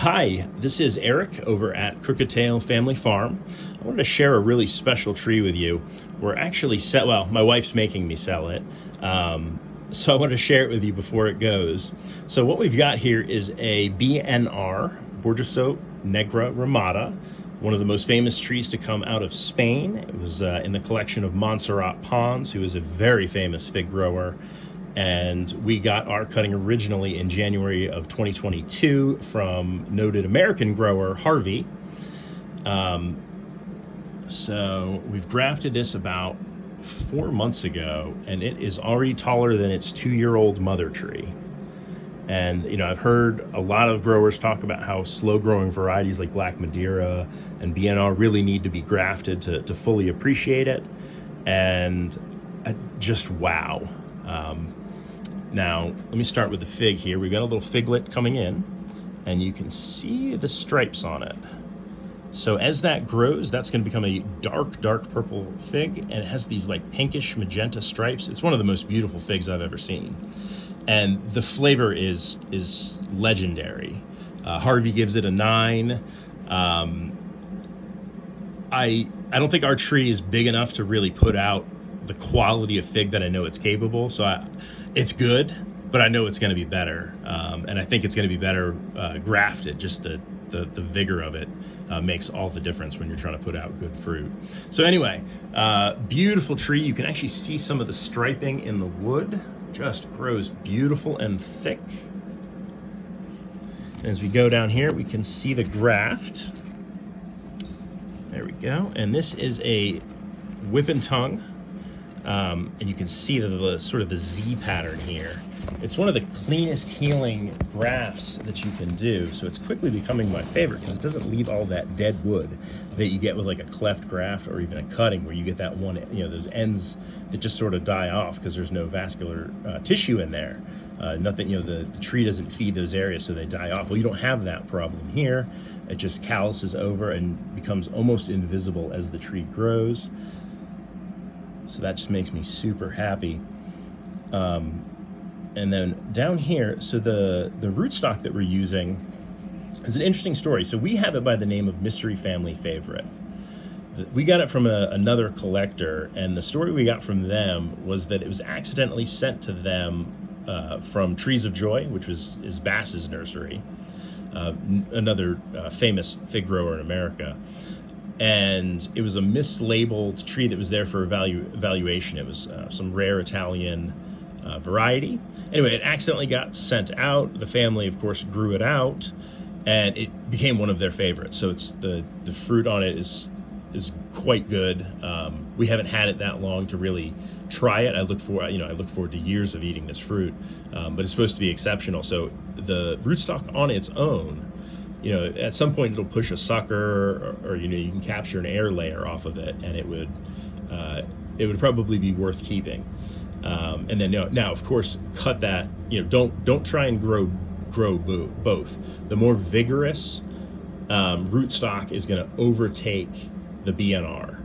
Hi, this is Eric over at Crooked Tail Family Farm. I wanted to share a really special tree with you. We're actually well, my wife's making me sell it. So I want to share it with you before it goes. So what we've got here is a BNR, Bordissot Negra Rimada, one of the most famous trees to come out of Spain. It was in the collection of Montserrat Pons, who is a very famous fig grower. And we got our cutting originally in January of 2022 from noted American grower Harvey. So we've grafted this about 4 months ago, and it is already taller than its 2-year-old mother tree. And you know, I've heard a lot of growers talk about how slow-growing varieties like Black Madeira and BNR really need to be grafted to fully appreciate it. And just wow. Now, let me start with the fig here. We've got a little figlet coming in, and you can see the stripes on it. So as that grows, that's going to become a dark, dark purple fig, and it has these like pinkish magenta stripes. It's one of the most beautiful figs I've ever seen. And the flavor is legendary. Harvey gives it a 9. I don't think our tree is big enough to really put out the quality of fig that I know it's capable. So it's good, but I know it's going to be better. And I think it's going to be better grafted. Just the vigor of it makes all the difference when you're trying to put out good fruit. So anyway, beautiful tree. You can actually see some of the striping in the wood. Just grows beautiful and thick. And as we go down here, we can see the graft. There we go. And this is a whip and tongue. And you can see the sort of the Z pattern here. It's one of the cleanest healing grafts that you can do. So it's quickly becoming my favorite because it doesn't leave all that dead wood that you get with like a cleft graft or even a cutting, where you get that one, you know, those ends that just sort of die off because there's no vascular tissue in there. Nothing, you know, the tree doesn't feed those areas, so they die off. Well, you don't have that problem here. It just calluses over and becomes almost invisible as the tree grows. So that just makes me super happy. And then down here, so the rootstock that we're using is an interesting story. So we have it by the name of Mystery Family Favorite. We got it from another collector, and the story we got from them was that it was accidentally sent to them from Trees of Joy, which is Bass's nursery, another famous fig grower in America. And it was a mislabeled tree that was there for evaluation. It was some rare Italian variety. Anyway, it accidentally got sent out. The family, of course, grew it out, and it became one of their favorites. So it's the fruit on it is quite good. We haven't had it that long to really try it. I look forward to years of eating this fruit, but it's supposed to be exceptional. So the rootstock on its own, you know, at some point it'll push a sucker, or you know, you can capture an air layer off of it, and it would probably be worth keeping. And then now, of course, cut that. You know, don't try and grow both. The more vigorous rootstock is going to overtake the BNR.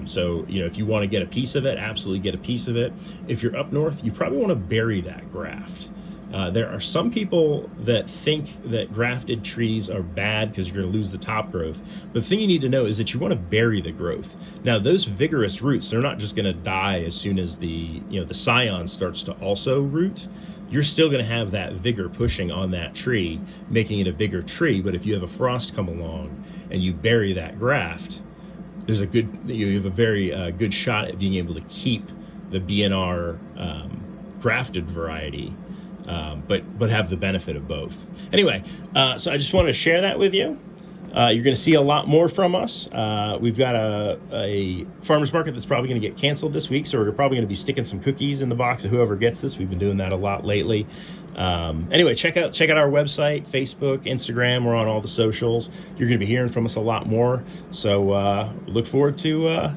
So you know, if you want to get a piece of it, absolutely get a piece of it. If you're up north, you probably want to bury that graft. There are some people that think that grafted trees are bad because you're going to lose the top growth. But the thing you need to know is that you want to bury the growth. Now, those vigorous roots, they're not just going to die as soon as the scion starts to also root. You're still going to have that vigor pushing on that tree, making it a bigger tree. But if you have a frost come along and you bury that graft, you have a very good shot at being able to keep the BNR grafted variety. But have the benefit of both. Anyway, so I just wanted to share that with you. You're going to see a lot more from us. We've got a farmer's market that's probably going to get canceled this week, so we're probably going to be sticking some cookies in the box of whoever gets this. We've been doing that a lot lately. Anyway, check out our website, Facebook, Instagram. We're on all the socials. You're going to be hearing from us a lot more. So look forward to